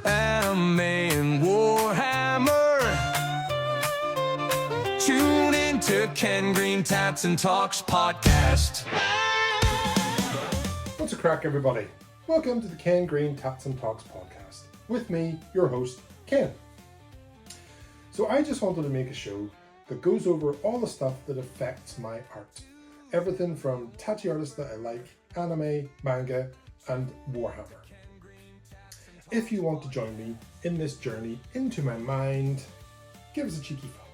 anime and Warhammer. Tune into Ken Green Tats and Talks podcast. What's a crack, everybody? Welcome to the Ken Green Tats and Talks podcast. With me, your host, Ken. So I just wanted to make a show that goes over all the stuff that affects my art. Everything from tattoo artists that I like, anime, manga, and Warhammer. If you want to join me in this journey into my mind, give us a cheeky follow.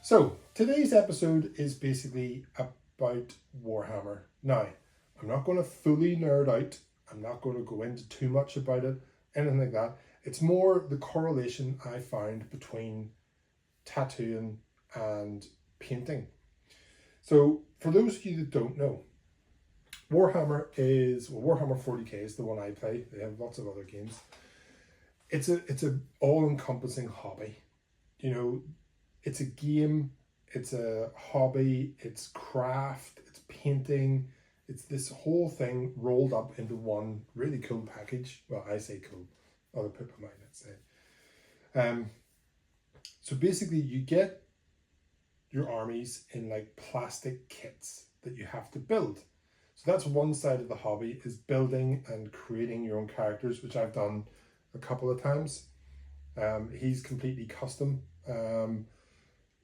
So, today's episode is basically about Warhammer. Now, I'm not going to fully nerd out. I'm not going to go into too much about it, anything like that. It's more the correlation I found between tattooing and painting. So, for those of you that don't know, Warhammer 40k is the one I play. They have lots of other games. It's a all-encompassing hobby. You know, it's a game, it's a hobby, it's craft, it's painting, it's this whole thing rolled up into one really cool package. Well, I say cool. Other people might not say. So basically you get your armies in like plastic kits that you have to build. So that's one side of the hobby, is building and creating your own characters, which I've done a couple of times. He's completely custom,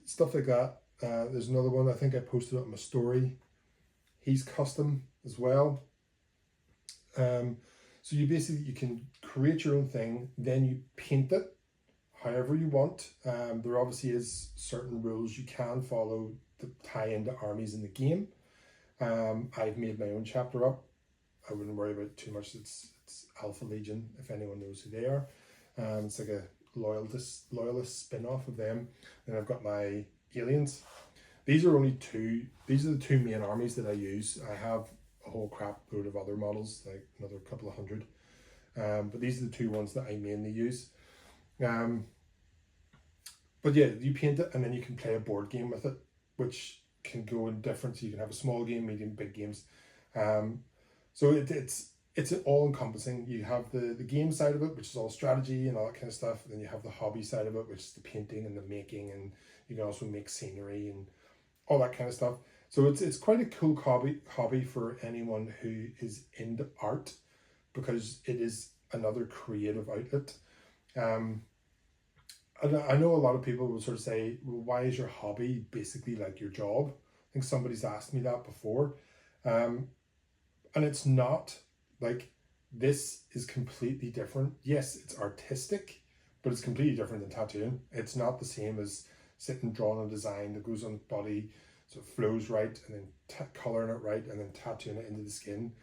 stuff like that. There's another one, I think I posted it on my story. He's custom as well. So you can create your own thing, then you paint it however you want. There obviously is certain rules you can follow to tie into armies in the game. I've made my own chapter up. I wouldn't worry about it too much. It's Alpha Legion, if anyone knows who they are. It's like a loyalist spin-off of them. And I've got my aliens. These are the two main armies that I use. I have a whole crap load of other models, like another couple of hundred. But these are the two ones that I mainly use. But yeah, you paint it and then you can play a board game with it, which can go in different. So you can have a small game, medium, big games. So it's all encompassing. You have the game side of it, which is all strategy and all that kind of stuff. And then you have the hobby side of it, which is the painting and the making, and you can also make scenery and all that kind of stuff. So it's quite a cool hobby for anyone who is into art, because it is another creative outlet. I know a lot of people will sort of say, well, why is your hobby basically like your job? I think somebody's asked me that before. And it's not. Like, this is completely different. Yes, it's artistic, but it's completely different than tattooing. It's not the same as sitting, drawing a design that goes on the body, so it flows right, and then colouring it right, and then tattooing it into the skin.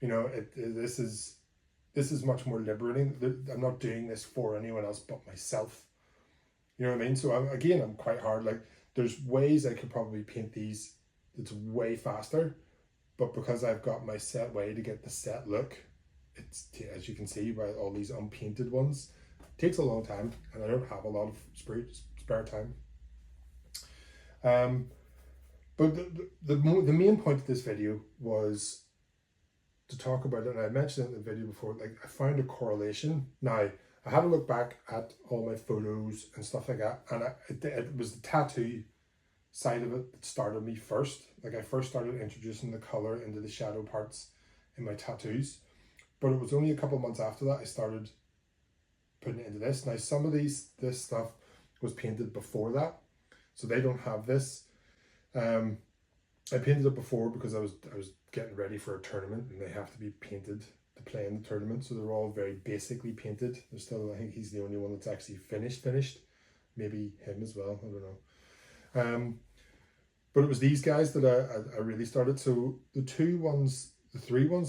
You know, this is much more liberating. I'm not doing this for anyone else but myself. You know what I mean? So I'm quite hard. Like, there's ways I could probably paint these that's way faster, but because I've got my set way to get the set look, it's, as you can see by all these unpainted ones, it takes a long time, and I don't have a lot of spare time. But the main point of this video was to talk about it, and I mentioned it in the video before. Like, I found a correlation. Now, I had a look back at all my photos and stuff like that, and it was the tattoo side of it that started me first. Like, I first started introducing the color into the shadow parts in my tattoos, but it was only a couple of months after that I started putting it into this. Now, some of this stuff was painted before that, so they don't have this. I painted it before because I was getting ready for a tournament, and they have to be painted to play in the tournament, so they're all very basically painted. There's still, I think he's the only one that's actually finished. Maybe him as well, I don't know. But it was these guys that I really started. So the three ones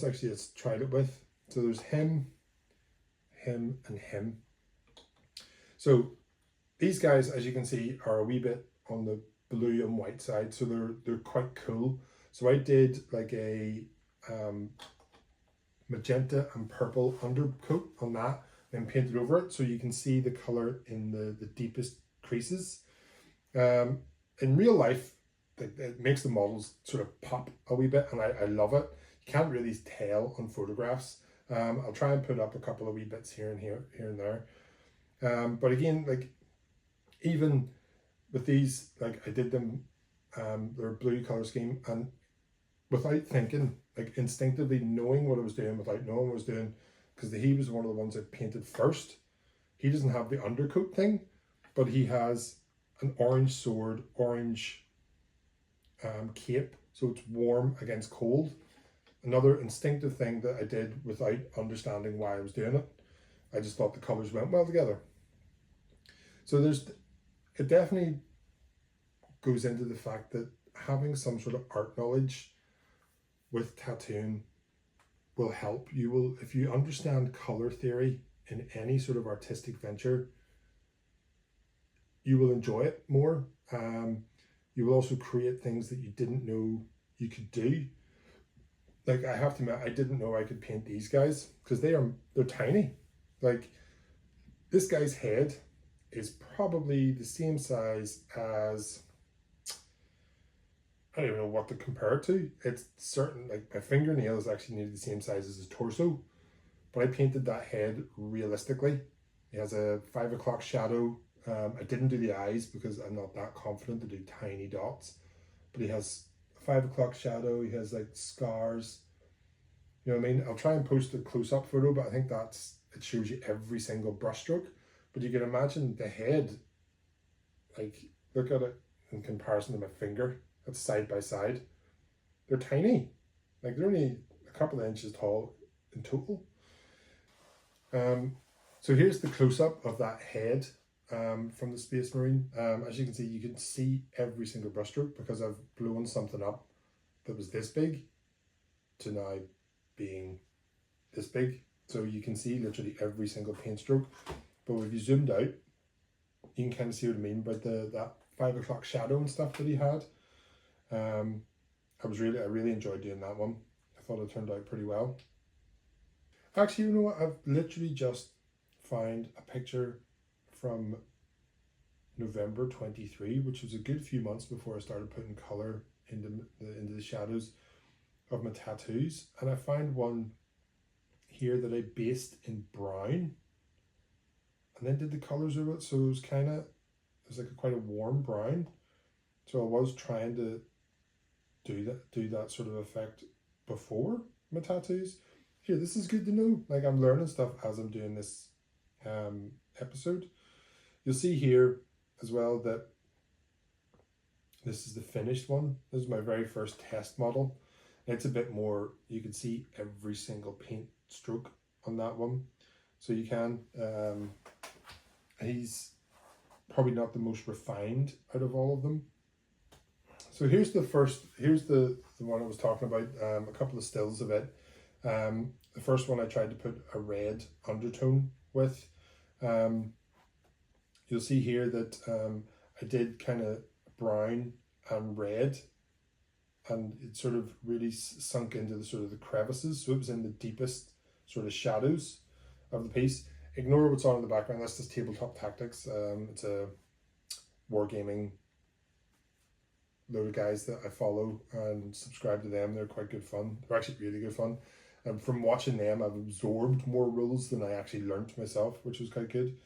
actually I tried it with. So there's him, and him. So these guys, as you can see, are a wee bit on the blue and white side, so they're quite cool. So I did like a magenta and purple undercoat on that, and painted over it so you can see the color in the deepest creases. In real life, it makes the models sort of pop a wee bit, and I love it. You can't really tell on photographs, I'll try and put up a couple of wee bits here and there. But again, like even with these, like I did them, their blue color scheme, and without thinking, like instinctively knowing what I was doing without knowing what I was doing, because he was one of the ones I painted first. He doesn't have the undercoat thing, but he has an orange sword, orange cape, so it's warm against cold. Another instinctive thing that I did without understanding why I was doing it. I just thought the colors went well together. So it definitely goes into the fact that having some sort of art knowledge with tattooing will help. You will, if you understand color theory in any sort of artistic venture, you will enjoy it more. You will also create things that you didn't know you could do. Like I have to admit, I didn't know I could paint these guys because they're tiny. Like this guy's head is probably the same size as, I don't even know what to compare it to. It's certain, like my fingernail is actually nearly the same size as his torso, but I painted that head realistically. He has a 5 o'clock shadow. I didn't do the eyes because I'm not that confident to do tiny dots, but he has a 5 o'clock shadow. He has like scars. You know what I mean? I'll try and post a close-up photo, but I think it shows you every single brushstroke. But you can imagine the head, like look at it in comparison to my finger. That's side by side. They're tiny. Like they're only a couple of inches tall in total. So here's the close-up of that head from the Space Marine. As you can see every single brushstroke because I've blown something up that was this big to now being this big. So you can see literally every single paint stroke. But if you zoomed out, you can kind of see what I mean by that 5 o'clock shadow and stuff that he had. I really enjoyed doing that one. I thought it turned out pretty well. Actually, you know what? I've literally just found a picture from November 23, which was a good few months before I started putting color into the shadows of my tattoos, and I found one here that I based in brown and then did the colors of it. So it was like quite a warm brown. So I was trying to do that sort of effect before my tattoos. Here, this is good to know. Like I'm learning stuff as I'm doing this episode. You'll see here as well that this is the finished one. This is my very first test model. It's a bit more, you can see every single paint stroke on that one. So you can, he's probably not the most refined out of all of them. So here's the one I was talking about, a couple of stills of it. The first one I tried to put a red undertone with. You'll see here that I did kind of brown and red, and it sort of really sunk into the sort of the crevices, so it was in the deepest sort of shadows of the piece. Ignore what's on in the background, that's just Tabletop Tactics. It's a wargaming load of guys that I follow and subscribe to them. They're quite good fun. They're actually really good fun. And from watching them, I've absorbed more rules than I actually learnt myself, which was quite good.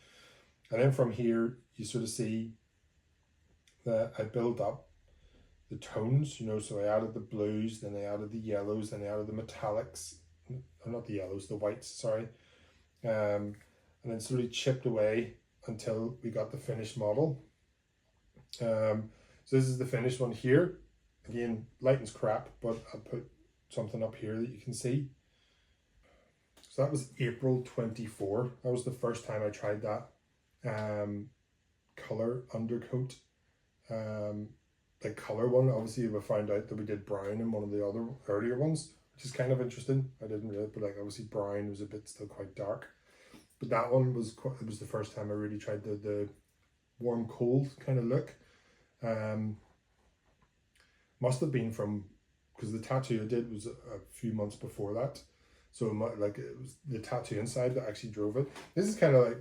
And then from here, you sort of see that I build up the tones, you know, so I added the blues, then I added the yellows, then I added the metallics, not the yellows, the whites, sorry. And then slowly chipped away until we got the finished model. So this is the finished one here. Again, light as crap, but I'll put something up here that you can see. So that was April 24. That was the first time I tried that color undercoat. The color one, obviously we found out that we did brown in one of the other earlier ones, which is kind of interesting. I didn't really, but like obviously brown was a bit still quite dark. But that one was it was the first time I really tried the warm cold kind of look. Must have been from, because the tattoo I did was a few months before that. So like it was the tattoo inside that actually drove it. This is kind of like,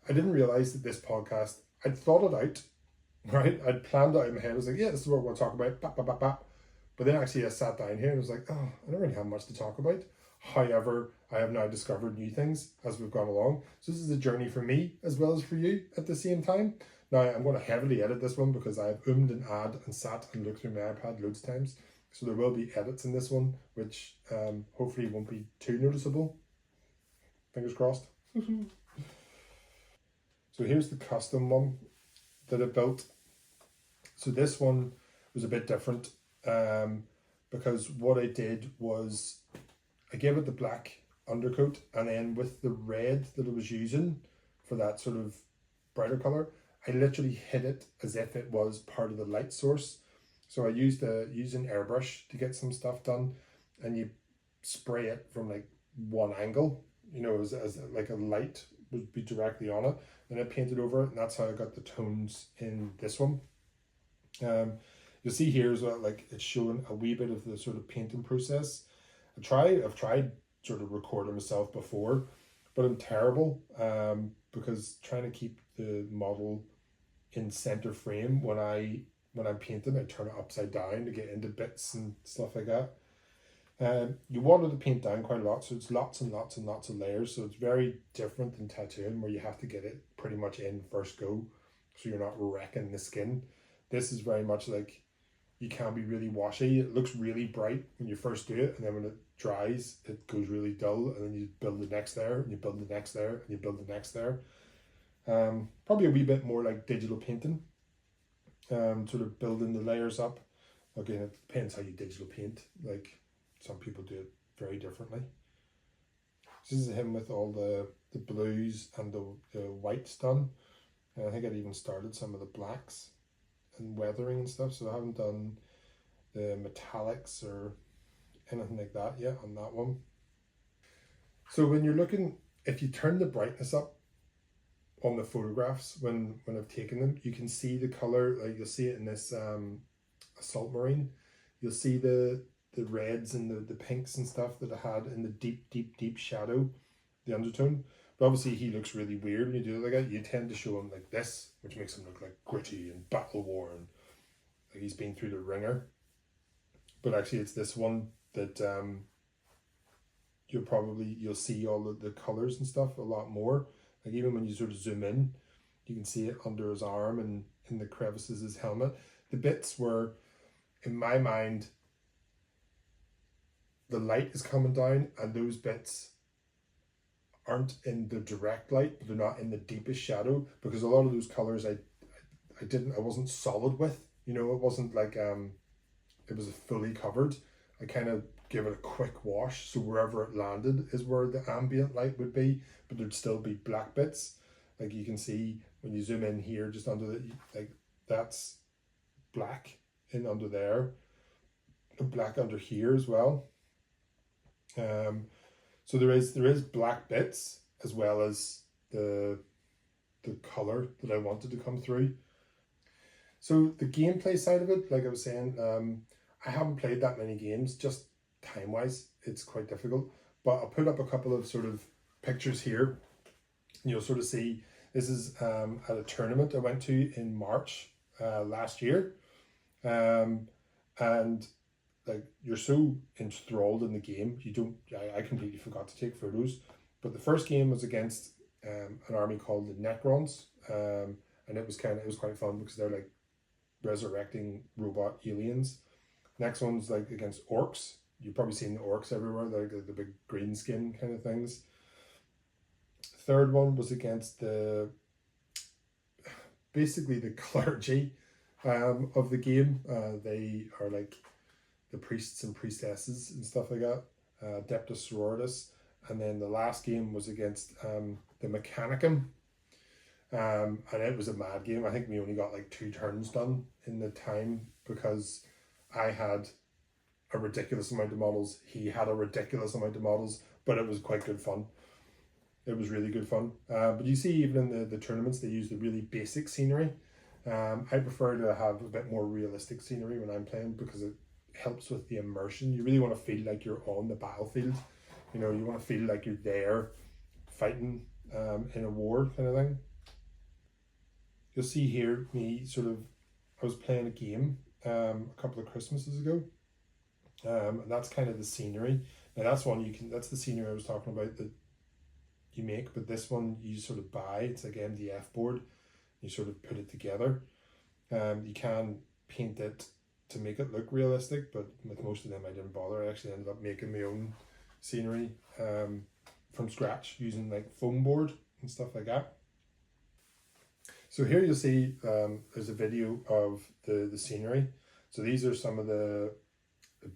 I didn't realize that this podcast, I'd thought it out, right? I'd planned it out in my head. I was like, yeah, this is what we'll talk about. Bap, bap, bap, bap. But then actually I sat down here and I was like, oh, I don't really have much to talk about. However, I have now discovered new things as we've gone along. So this is a journey for me as well as for you at the same time. Now I'm going to heavily edit this one because I've and add and sat and looked through my iPad loads of times. So there will be edits in this one, which hopefully won't be too noticeable. Fingers crossed. So here's the custom one that I built. So this one was a bit different because what I did was I gave it the black undercoat, and then with the red that I was using for that sort of brighter color, I literally hid it as if it was part of the light source. So I used an airbrush to get some stuff done, and you spray it from like one angle, you know, as like a light would be directly on it. Then I painted over it, and that's how I got the tones in this one. You'll see here as well, like it's showing a wee bit of the sort of painting process. I've tried sort of recording myself before, but I'm terrible because trying to keep the model in center frame when I'm painting, I turn it upside down to get into bits and stuff like that. You want to paint down quite a lot, so it's lots and lots and lots of layers. So it's very different than tattooing, where you have to get it pretty much in first go, so you're not wrecking the skin. This is very much like you can be really washy. It looks really bright when you first do it, and then when it dries, it goes really dull, and then you build the next layer, and you build the next layer, and you build the next layer. Probably a wee bit more like digital painting, sort of building the layers up. Again, it depends how you digital paint. Like some people do it very differently. This is him with all the blues and the whites done. And I think I'd even started some of the blacks and weathering and stuff, so I haven't done the metallics or anything like that yet on that one. So when you're looking, if you turn the brightness up on the photographs when I've taken them, you can see the color. Like you'll see it in this assault marine. You'll see the reds and the pinks and stuff that I had in the deep shadow, the undertone. But obviously he looks really weird when you do it like that. You tend to show him like this, which makes him look like gritty and battle worn, like he's been through the ringer. But actually it's this one that you'll see all the colors and stuff a lot more. Like even when you sort of zoom in, you can see it under his arm and in the crevices of his helmet. The bits where, in my mind, the light is coming down and those bits aren't in the direct light, but they're not in the deepest shadow, because a lot of those colors I wasn't solid with. You know, it wasn't like it was fully covered. I kind of give it a quick wash, so wherever it landed is where the ambient light would be, but there'd still be black bits. Like you can see when you zoom in here, just under the, like that's black in under there, and black under here as well. So there is black bits as well as the color that I wanted to come through. So the gameplay side of it, like I was saying, I haven't played that many games, just time wise, it's quite difficult. But I'll put up a couple of sort of pictures here. And you'll sort of see this is at a tournament I went to in March last year. And like you're so enthralled in the game, I completely forgot to take photos. But the first game was against an army called the Necrons, and it was quite fun because they're like resurrecting robot aliens. Next one's like against orcs. You've probably seen the orcs everywhere. They're like the big green skin kind of things. Third one was against basically the clergy of the game. They are like the priests and priestesses and stuff like that, Adeptus Sororitas. And then the last game was against the Mechanicum, and it was a mad game. I think we only got like 2 turns done in the time because I had a ridiculous amount of models, he had a ridiculous amount of models, but it was quite good fun. It was really good fun. But you see even in the tournaments they use the really basic scenery. I prefer to have a bit more realistic scenery when I'm playing because it helps with the immersion. You really want to feel like you're on the battlefield. You know, you want to feel like you're there fighting in a war kind of thing. You'll see here I was playing a game a couple of Christmases ago, and that's kind of the scenery. Now that's one you can, that's the scenery I was talking about that you make, but this one you sort of buy. It's like MDF board. You sort of put it together. You can paint it to make it look realistic, but with most of them I didn't bother. I actually ended up making my own scenery from scratch using like foam board and stuff like that. So here you'll see there's a video of the scenery. So these are some of the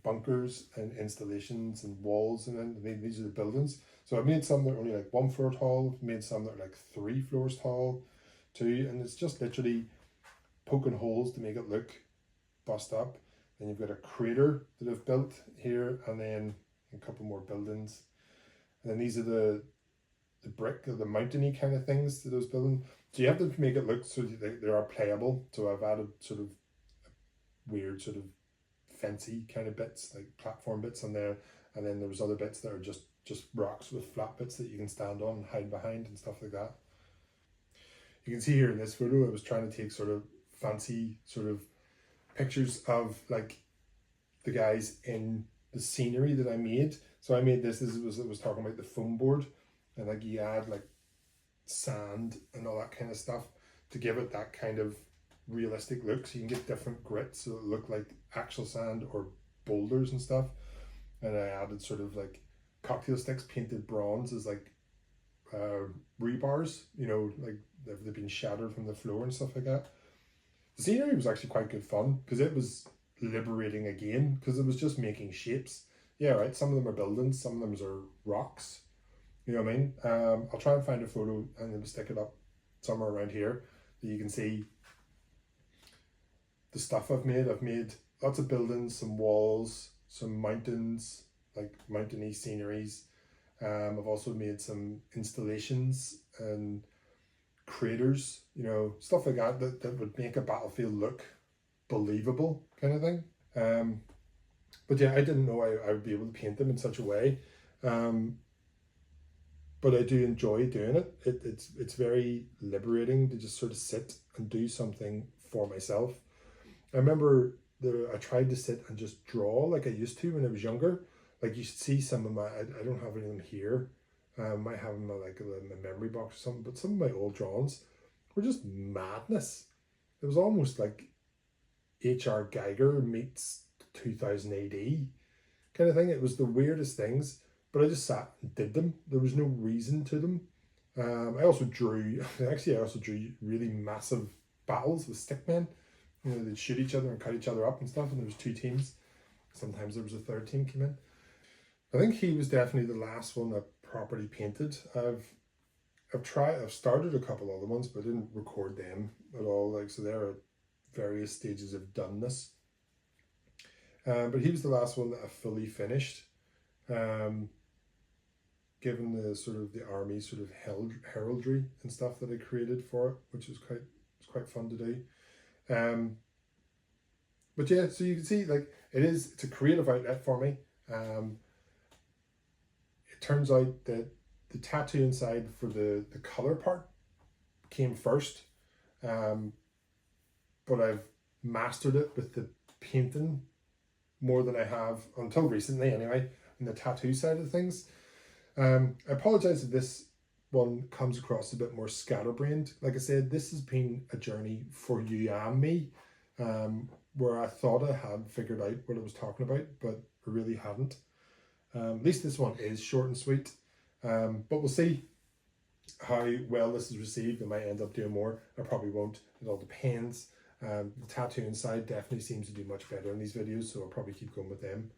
bunkers and installations and walls, and then these are the buildings. So I've made some that are only like 1 floor tall, made some that are like 3 floors tall too, and it's just literally poking holes to make it look bust up. Then you've got a crater that I've built here, and then a couple more buildings. And then these are the brick or the mountainy kind of things to those buildings. So you have to make it look so that they are playable. So I've added sort of weird sort of fancy kind of bits, like platform bits on there, and then there's other bits that are just rocks with flat bits that you can stand on and hide behind and stuff like that. You can see here in this photo I was trying to take sort of fancy sort of pictures of like the guys in the scenery that I made. So I made this was talking about the foam board, and like you add like sand and all that kind of stuff to give it that kind of realistic look, so you can get different grits so it look like actual sand or boulders and stuff. And I added sort of like cocktail sticks painted bronze as like rebars, you know, like they've been shattered from the floor and stuff like that. The scenery was actually quite good fun because it was liberating again, because it was just making shapes. Yeah, right, some of them are buildings, some of them are rocks, you know what I mean? I'll try and find a photo and then stick it up somewhere around here that you can see the stuff I've made. I've made lots of buildings, some walls, some mountains, like mountainy sceneries. I've also made some installations and craters, you know, stuff like that that would make a battlefield look believable kind of thing. But yeah, I didn't know I would be able to paint them in such a way. But I do enjoy doing it. It's very liberating to just sort of sit and do something for myself. I remember I tried to sit and just draw like I used to when I was younger. Like you see some of my, I don't have any of them here. I might have them like in my memory box or something, but some of my old drawings were just madness. It was almost like H.R. Geiger meets 2000 AD kind of thing. It was the weirdest things, but I just sat and did them. There was no reason to them. I also drew really massive battles with stickmen. You know, they'd shoot each other and cut each other up and stuff, and there was 2 teams. Sometimes there was a 3rd team came in. I think he was definitely the last one that properly painted. I've started a couple other ones, but I didn't record them at all. Like, so they're at various stages of doneness. But he was the last one that I fully finished. Given the sort of the army sort of heraldry and stuff that I created for it, which was quite fun to do. But yeah, so you can see like it's a creative outlet for me. It turns out that the tattoo inside for the color part came first, but I've mastered it with the painting more than I have until recently anyway, in the tattoo side of things. I apologize if this one comes across a bit more scatterbrained. Like I said, this has been a journey for you and me, where I thought I had figured out what I was talking about, but I really hadn't. At least this one is short and sweet, but we'll see how well this is received. I might end up doing more. I probably won't. It all depends. The tattoo inside definitely seems to do much better in these videos, so I'll probably keep going with them.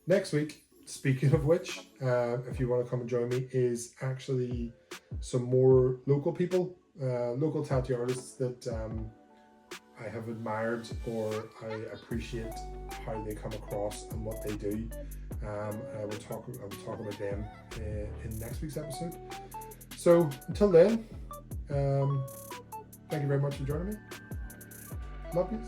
Next week, speaking of which, if you want to come and join me, is actually some more local people, local tattoo artists that I have admired or I appreciate how they come across and what they do. I will talk about them in next week's episode. So until then, thank you very much for joining me. Love you.